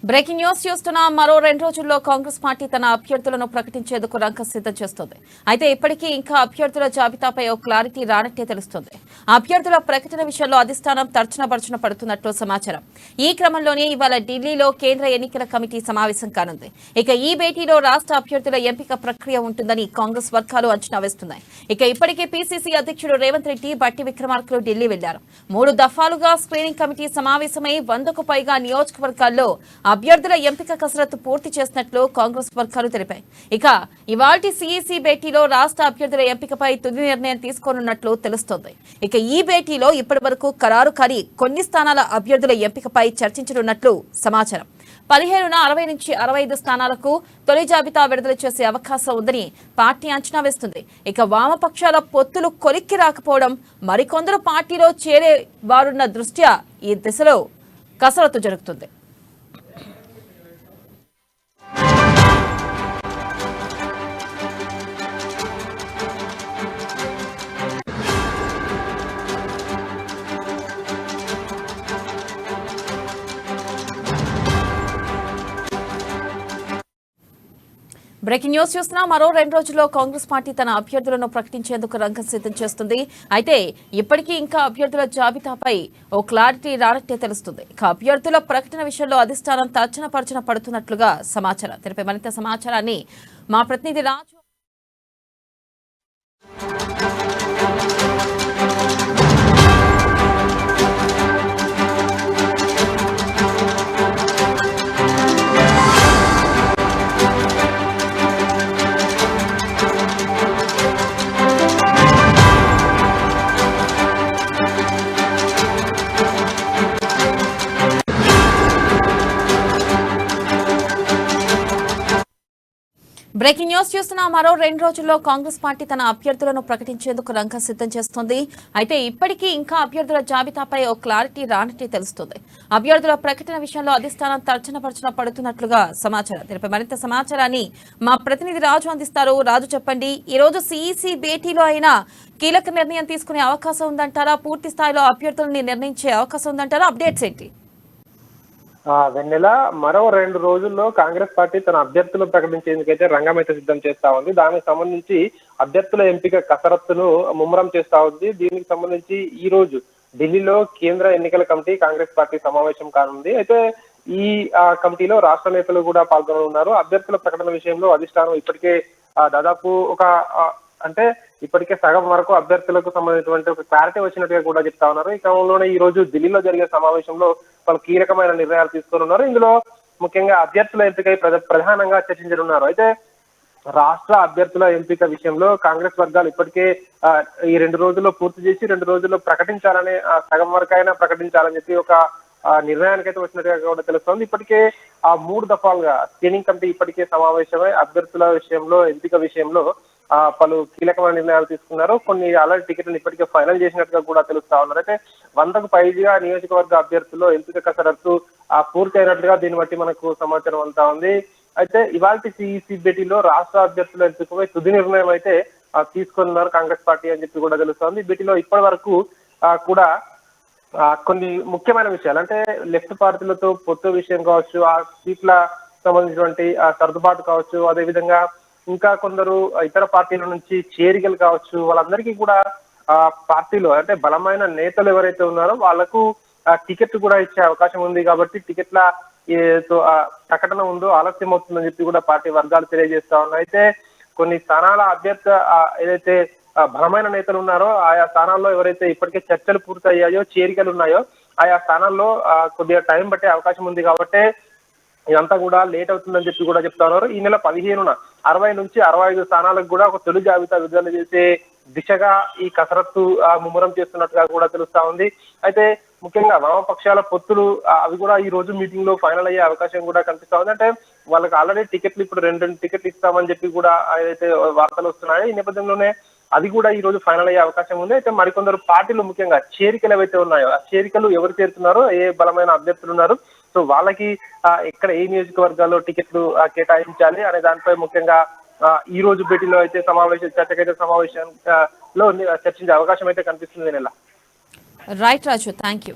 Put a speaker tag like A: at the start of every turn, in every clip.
A: Breaking news చూస్తున్నాం. మరో 2 రోజుల్లో కాంగ్రెస్ పార్టీ తన అభ్యర్థులను ప్రకటించేందుకు రంగం సిద్ధం చేస్తోంది. అయితే ఇప్పటికీ ఇంకా అభ్యర్థుల జాబితాపై ఓ క్లారిటీ రానట్టే తెలుస్తోంది. అభ్యర్థుల ప్రకటన విషయంలో అధిష్టానం తర్జన పడుతున్నట్లు సమాచారం. ఈ క్రమంలోనే ఇవాళ ఢిల్లీలో కేంద్ర ఎన్నికల కమిటీ సమావేశం కానుంది. ఇక ఈ భేటీలో రాష్ట్ర అభ్యర్థుల ఎంపిక ప్రక్రియ ఉంటుందని కాంగ్రెస్ వర్గాలు అంచనా వేస్తున్నాయి. ఇక ఇప్పటికే పీసీసీ అధ్యక్షుడు రేవంత్ రెడ్డి, బట్టి విక్రమార్కలు ఢిల్లీ వెళ్లారు. 3 దఫాలుగా స్క్రీనింగ్ కమిటీ సమావేశమై 100కు పైగా నియోజకవర్గాల్లో అభ్యర్థుల ఎంపిక కసరత్తు పూర్తి చేసినట్లు కాంగ్రెస్ వర్గాలు తెలిపాయి. ఇక ఇవాల్టి సీఈసీ భేటీలో రాష్ట్ర అభ్యర్థుల ఎంపికపై తుది నిర్ణయం తీసుకోనున్నట్లు తెలుస్తోంది. ఇక ఈ భేటీలో ఇప్పటి వరకు ఖరారు కాని కొన్ని స్థానాల అభ్యర్థుల ఎంపికపై చర్చించనున్నట్లు సమాచారం. 15న 60 నుంచి 65 స్థానాలకు తొలి జాబితా విడుదల చేసే అవకాశం ఉందని పార్టీ అంచనా వేస్తుంది. ఇక వామపక్షాల పొత్తులు కొలిక్కి రాకపోవడం, మరికొందరు పార్టీలో చేరే వారున్న దృష్ట్యా ఈ దిశలో కసరత్తు జరుగుతుంది. బ్రేకింగ్ న్యూస్ చూస్తున్నాం. మరో 2 రోజుల్లో కాంగ్రెస్ పార్టీ తన అభ్యర్థులను ప్రకటించేందుకు రంగం సిద్ధం చేస్తుంది. అయితే ఇప్పటికీ ఇంకా అభ్యర్థుల జాబితాపై ఓ క్లారిటీ రానట్టే తెలుస్తుంది. ఇక అభ్యర్థుల ప్రకటన విషయంలో అధిష్టానం తర్జన పడుతున్నట్లుగా సమాచారం. తెలిపే మరింత సమాచారాన్ని మా ప్రతినిధి రాజు బ్రేకింగ్ న్యూస్ చూస్తున్నా. మరో 2 రోజుల్లో కాంగ్రెస్ పార్టీ తన అభ్యర్థులను ప్రకటించేందుకు రంగం సిద్ధం చేస్తోంది. అయితే ఇప్పటికీ ఇంకా అభ్యర్థుల జాబితాపై ఓ క్లారిటీ రానట్టే తెలుస్తోంది. అభ్యర్థుల ప్రకటన విషయంలో అధిష్టానం తర్జన పడుతున్నట్లుగా సమాచారం. దీనిపై మరింత సమాచారాన్ని మా ప్రతినిధి రాజు అందిస్తారు. రాజు, చెప్పండి, ఈ రోజు సీఈసీ భేటీలో అయినా కీలక నిర్ణయం తీసుకునే అవకాశం ఉందంటారా? పూర్తి స్థాయిలో అభ్యర్థులని నిర్ణయించే అవకాశం ఉందంటారా? అప్డేట్స్ ఏంటి?
B: వెన్నెల, మరో 2 రోజుల్లో కాంగ్రెస్ పార్టీ తన అభ్యర్థులను ప్రకటించేందుకైతే రంగం అయితే సిద్ధం చేస్తా ఉంది. దానికి సంబంధించి అభ్యర్థుల ఎంపిక కసరత్తును ముమ్మరం చేస్తా ఉంది. దీనికి సంబంధించి ఈ రోజు ఢిల్లీలో కేంద్ర ఎన్నికల కమిటీ కాంగ్రెస్ పార్టీ సమావేశం కానుంది. అయితే ఈ కమిటీలో రాష్ట్ర నేతలు కూడా పాల్గొనున్నారు. అభ్యర్థుల ప్రకటన విషయంలో అధిష్టానం ఇప్పటికే దాదాపు అంటే ఇప్పటికే సగం వరకు అభ్యర్థులకు సంబంధించినటువంటి ఒక క్లారిటీ వచ్చినట్టుగా కూడా చెప్తా ఉన్నారు. ఈ క్రమంలోనే ఈ రోజు ఢిల్లీలో జరిగే సమావేశంలో పలు కీలకమైన నిర్ణయాలు తీసుకున్నారు. ఇందులో ముఖ్యంగా అభ్యర్థుల ఎంపికై ప్రధానంగా చర్చించనున్నారు. అయితే రాష్ట్ర అభ్యర్థుల ఎంపిక విషయంలో కాంగ్రెస్ వర్గాలు ఇప్పటికే ఈ 2 రోజుల్లో పూర్తి చేసి 2 రోజుల్లో ప్రకటించాలని, సగం వరకైనా ప్రకటించాలని చెప్పి ఒక నిర్ణయానికైతే వచ్చినట్టుగా కూడా తెలుస్తోంది. ఇప్పటికే 3 దఫాలుగా స్క్రీనింగ్ కమిటీ ఇప్పటికే సమావేశమై అభ్యర్థుల విషయంలో, ఎంపిక విషయంలో పలు కీలకమైన నిర్ణయాలు తీసుకున్నారు. కొన్ని ఆల్రెడీ టికెట్లను ఇప్పటికే ఫైనల్ చేసినట్టుగా కూడా తెలుస్తా ఉన్నారు. అయితే 100కు పైగా నియోజకవర్గ అభ్యర్థుల్లో ఎంపిక కసరత్తు పూర్తి అయినట్లుగా దీన్ని బట్టి మనకు సమాచారం అంతా ఉంది. అయితే ఇవాల్టి సీఈసీ భేటీలో రాష్ట్ర అభ్యర్థుల ఎంపికపై తుది నిర్ణయం అయితే తీసుకున్నారు కాంగ్రెస్ పార్టీ అని చెప్పి కూడా తెలుస్తోంది. భేటీలో ఇప్పటి వరకు కూడా కొన్ని ముఖ్యమైన విషయాలు, అంటే లెఫ్ట్ పార్టీలతో పొత్తు విషయం కావచ్చు, ఆ సీట్ల సంబంధించినటువంటి సర్దుబాటు కావచ్చు, అదేవిధంగా ఇంకా కొందరు ఇతర పార్టీల నుంచి చేరికలు కావచ్చు, వాళ్ళందరికీ కూడా పార్టీలో అంటే బలమైన నేతలు ఎవరైతే ఉన్నారో వాళ్లకు టికెట్ కూడా ఇచ్చే అవకాశం ఉంది. కాబట్టి టికెట్ల ప్రకటన ఉందో ఆలస్యం అవుతుందని చెప్పి కూడా పార్టీ వర్గాలు తెలియజేస్తా ఉన్నాయి. అయితే కొన్ని స్థానాల అభ్యర్థి ఏదైతే బలమైన నేతలు ఉన్నారో ఆయా స్థానాల్లో ఎవరైతే ఇప్పటికే చర్చలు పూర్తయ్యాయో, చేరికలు ఉన్నాయో ఆయా స్థానాల్లో కొద్దిగా టైం పట్టే అవకాశం ఉంది. కాబట్టి ఇదంతా కూడా లేట్ అవుతుందని చెప్పి కూడా చెప్తా ఉన్నారు. ఈ నెల 15న 60 నుంచి 65 స్థానాలకు కూడా ఒక తొలి జాబితా విడుదల చేసే దిశగా ఈ కసరత్తు ముమ్మరం చేస్తున్నట్టుగా కూడా తెలుస్తా ఉంది. అయితే ముఖ్యంగా వామపక్షాల పొత్తులు అవి కూడా ఈ రోజు మీటింగ్ లో ఫైనల్ అయ్యే అవకాశం కూడా కనిపిస్తా ఉంది. అంటే వాళ్ళకి ఆల్రెడీ టికెట్లు ఇప్పుడు 2 టికెట్లు ఇస్తామని చెప్పి కూడా ఏదైతే వార్తలు వస్తున్నాయో ఈ నేపథ్యంలోనే అది కూడా ఈ రోజు ఫైనల్ అయ్యే అవకాశం ఉంది. అయితే మరికొందరు పార్టీలు ముఖ్యంగా చేరికలు ఏవైతే ఉన్నాయో ఆ చేరికలు ఎవరు చేరుతున్నారో, ఏ బలమైన అభ్యర్థులు ఉన్నారు, సో వాళ్ళకి ఎక్కడ ఏ నియోజకవర్గాల్లో టికెట్లు కేటాయించాలి అనే దానిపై ముఖ్యంగా ఈ రోజు భేటీలో అయితే చర్చకైతే సమావేశంలో చర్చించే అవకాశం అయితే కనిపిస్తుంది.
A: Right Raju, thank you.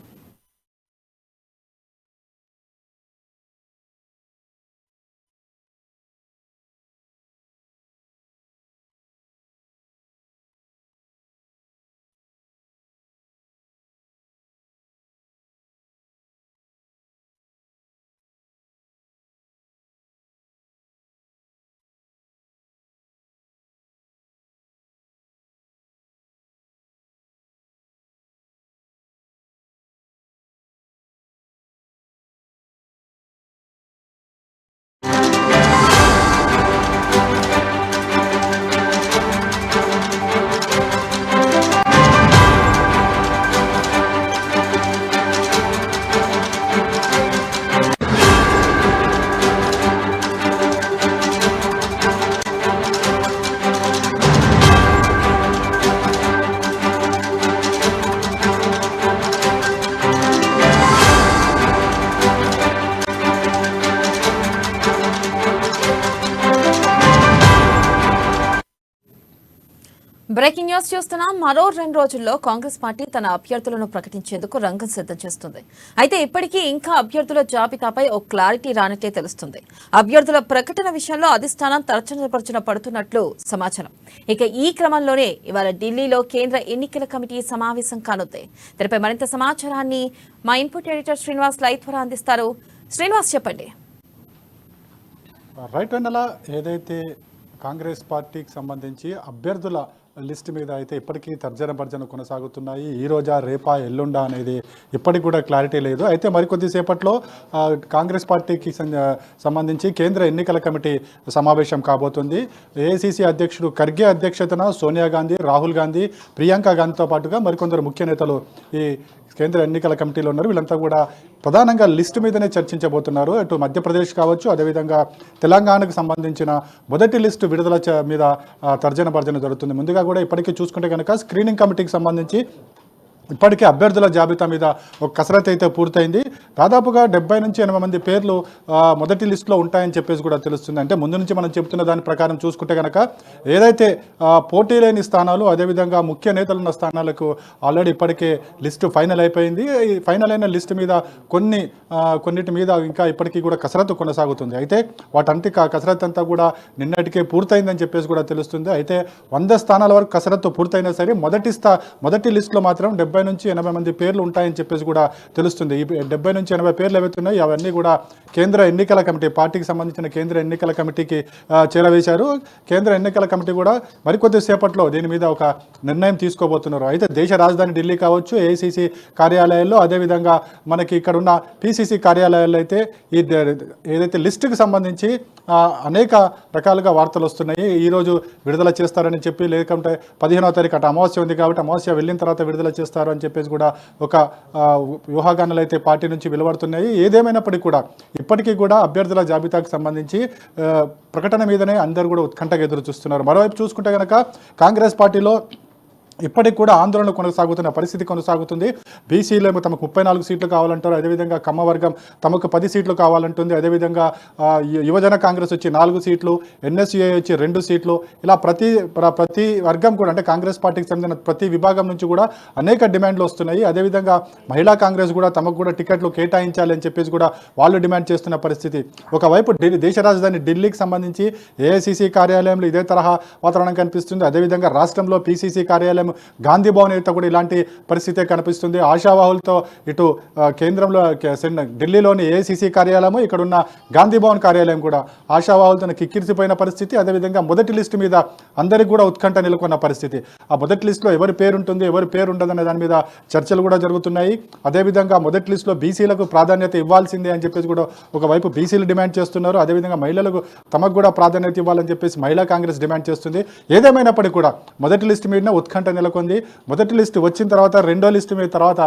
A: Breaking news చూస్తున్నాం. మరో 2 రోజుల్లో కాంగ్రెస్ పార్టీ తన అభ్యర్థులను ప్రకటించేందుకు రంగం సిద్ధం చేస్తుంది. అయితే ఇప్పటికీ ఇంకా అభ్యర్థుల జాబితాపై ఓ క్లారిటీ రానట్లే తెలుస్తుంది. అభ్యర్థుల ప్రకటన విషయంలో అధిష్టానం తర్జన పడుతున్నట్లు సమాచారం. ఇక ఈ క్రమంలోనే ఇవాళ ఢిల్లీలో కేంద్ర ఎన్నికల కమిటీ సమావేశం కానుంది. దీనిపై మరింత సమాచారాన్ని మా ఇన్పుట్ ఎడిటర్ శ్రీనివాస్ లైవ్ ద్వారా అందిస్తారు. శ్రీనివాస్, చెప్పండి.
C: రైట్ వెన్నెల, ఏదైతే కాంగ్రెస్ పార్టీకి సంబంధించి అభ్యర్థుల లిస్ట్ మీద అయితే ఇప్పటికీ తర్జన కొనసాగుతున్నాయి. ఈ రోజా రేపా ఎల్లుండా అనేది ఇప్పటికి కూడా క్లారిటీ లేదు. అయితే మరికొద్దిసేపట్లో కాంగ్రెస్ పార్టీకి సంబంధించి కేంద్ర ఎన్నికల కమిటీ సమావేశం కాబోతుంది. ఏఐసిసి అధ్యక్షుడు ఖర్గే అధ్యక్షతన సోనియా గాంధీ, రాహుల్ గాంధీ, ప్రియాంక గాంధీతో పాటుగా మరికొందరు ముఖ్య నేతలు ఈ కేంద్ర ఎన్నికల కమిటీలో ఉన్నారు. వీళ్ళంతా కూడా ప్రధానంగా లిస్టు మీదనే చర్చించబోతున్నారు. అటు మధ్యప్రదేశ్ కావచ్చు, అదేవిధంగా తెలంగాణకు సంబంధించిన మొదటి లిస్టు విడుదల మీద తర్జన జరుగుతుంది. ముందుగా కూడా ఇప్పటికీ చూసుకుంటే కనుక స్క్రీనింగ్ కమిటీకి సంబంధించి ఇప్పటికే అభ్యర్థుల జాబితా మీద ఒక కసరత్తు అయితే పూర్తయింది. దాదాపుగా 70 నుంచి 80 మంది పేర్లు మొదటి లిస్టులో ఉంటాయని చెప్పేసి కూడా తెలుస్తుంది. అంటే ముందు నుంచి మనం చెబుతున్న దాని ప్రకారం చూసుకుంటే కనుక ఏదైతే పోటీ లేని స్థానాలు, అదేవిధంగా ముఖ్య నేతలు ఉన్న స్థానాలకు ఆల్రెడీ ఇప్పటికే లిస్టు ఫైనల్ అయిపోయింది. ఈ ఫైనల్ అయిన లిస్టు మీద కొన్నిటి మీద ఇంకా ఇప్పటికీ కూడా కసరత్తు కొనసాగుతుంది. అయితే వాటంటి కసరత్తు అంతా కూడా నిన్నటికే పూర్తయిందని చెప్పేసి కూడా తెలుస్తుంది. అయితే 100 స్థానాల వరకు కసరత్తు పూర్తయినా సరే మొదటి లిస్టులో మాత్రం 70 నుంచి 80 మంది పేర్లు ఉంటాయని చెప్పేసి కూడా తెలుస్తుంది. ఈ 70 నుంచి 80 పేర్లు ఏవైతున్నాయి అవన్నీ కూడా కేంద్ర ఎన్నికల కమిటీ, పార్టీకి సంబంధించిన కేంద్ర ఎన్నికల కమిటీకి చేరవేశారు. కేంద్ర ఎన్నికల కమిటీ కూడా మరికొద్ది సేపట్లో దీని మీద ఒక నిర్ణయం తీసుకోబోతున్నారు. అయితే దేశ రాజధాని ఢిల్లీ కావచ్చు, ఏఐసిసి కార్యాలయాల్లో, అదేవిధంగా మనకి ఇక్కడ ఉన్న పిసిసి కార్యాలయాల్లో అయితే ఏదైతే లిస్టుకి సంబంధించి అనేక రకాలుగా వార్తలు వస్తున్నాయి. ఈరోజు విడుదల చేస్తారని చెప్పి, లేకుంటే 15వ తారీఖు అటు అమావాస్య ఉంది కాబట్టి అమావాస్య వెళ్ళిన తర్వాత విడుదల చేస్తారు అని చెప్పేసి కూడా ఒక వ్యూహాగానాలు అయితే పార్టీ నుంచి వెలువడుతున్నాయి. ఏదేమైనప్పటికీ కూడా ఇప్పటికీ కూడా అభ్యర్థుల జాబితాకు సంబంధించి ప్రకటన మీదనే అందరూ కూడా ఉత్కంఠగా ఎదురు చూస్తున్నారు. మరోవైపు చూసుకుంటే కనుక కాంగ్రెస్ పార్టీలో ఇప్పటికి కూడా ఆందోళన కొనసాగుతున్న పరిస్థితి కొనసాగుతుంది. బీసీలేమో తమకు 34 సీట్లు కావాలంటారు, అదేవిధంగా కమ్మ వర్గం తమకు 10 సీట్లు కావాలంటుంది, అదేవిధంగా యువజన కాంగ్రెస్ వచ్చి 4 సీట్లు, ఎన్ఎస్యుఐ వచ్చి 2 సీట్లు, ఇలా ప్రతి వర్గం కూడా, అంటే కాంగ్రెస్ పార్టీకి చెందిన ప్రతి విభాగం నుంచి కూడా అనేక డిమాండ్లు వస్తున్నాయి. అదేవిధంగా మహిళా కాంగ్రెస్ కూడా తమకు కూడా టికెట్లు కేటాయించాలి అని చెప్పేసి కూడా వాళ్ళు డిమాండ్ చేస్తున్న పరిస్థితి. ఒకవైపు దేశ రాజధాని ఢిల్లీకి సంబంధించి ఏఐసిసి కార్యాలయంలో ఇదే తరహా వాతావరణం కనిపిస్తుంది. అదేవిధంగా రాష్ట్రంలో పిసిసి కార్యాలయం గాంధీ భవన్ అయితే కూడా ఇలాంటి పరిస్థితే కనిపిస్తుంది. ఆశావాహులతో ఇటు కేంద్రంలో ఢిల్లీలోని ఏఐసిసి కార్యాలయము, ఇక్కడున్న గాంధీ భవన్ కార్యాలయం కూడా ఆశావాహులతో కిక్కిరిసిపోయిన పరిస్థితి. అదేవిధంగా మొదటి లిస్టు మీద అందరికీ కూడా ఉత్కంఠ నెలకొన్న పరిస్థితి. ఆ మొదటి లిస్టులో ఎవరి పేరు ఉంటుంది, ఎవరి పేరు ఉండదనే దాని మీద చర్చలు కూడా జరుగుతున్నాయి. అదేవిధంగా మొదటి లిస్టులో బీసీలకు ప్రాధాన్యత ఇవ్వాల్సిందే అని చెప్పేసి కూడా ఒకవైపు బీసీలు డిమాండ్ చేస్తున్నారు. అదేవిధంగా మహిళలకు తమకు కూడా ప్రాధాన్యత ఇవ్వాలని చెప్పేసి మహిళా కాంగ్రెస్ డిమాండ్ చేస్తుంది. ఏదేమైనప్పటికీ కూడా మొదటి లిస్టు మీద ఉత్కంఠ నెలకొంది. మొదటి లిస్టు వచ్చిన తర్వాత రెండో లిస్టు మీద తర్వాత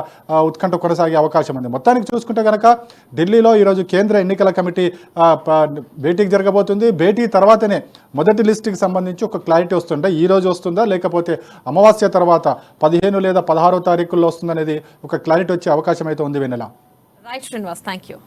C: ఉత్కంఠ కొనసాగే అవకాశం ఉంది. మొత్తానికి చూసుకుంటే కనుక ఢిల్లీలో ఈరోజు కేంద్ర ఎన్నికల కమిటీ భేటీకి జరగబోతుంది. భేటీ తర్వాతనే మొదటి లిస్టుకి సంబంధించి ఒక క్లారిటీ వస్తుంటే, ఈ రోజు వస్తుందా లేకపోతే అమావాస్య తర్వాత 15 లేదా 16వ తారీఖుల్లో వస్తుందనేది ఒక క్లారిటీ వచ్చే అవకాశం అయితే ఉంది. Vennela.
A: Right Srinivas, thank you.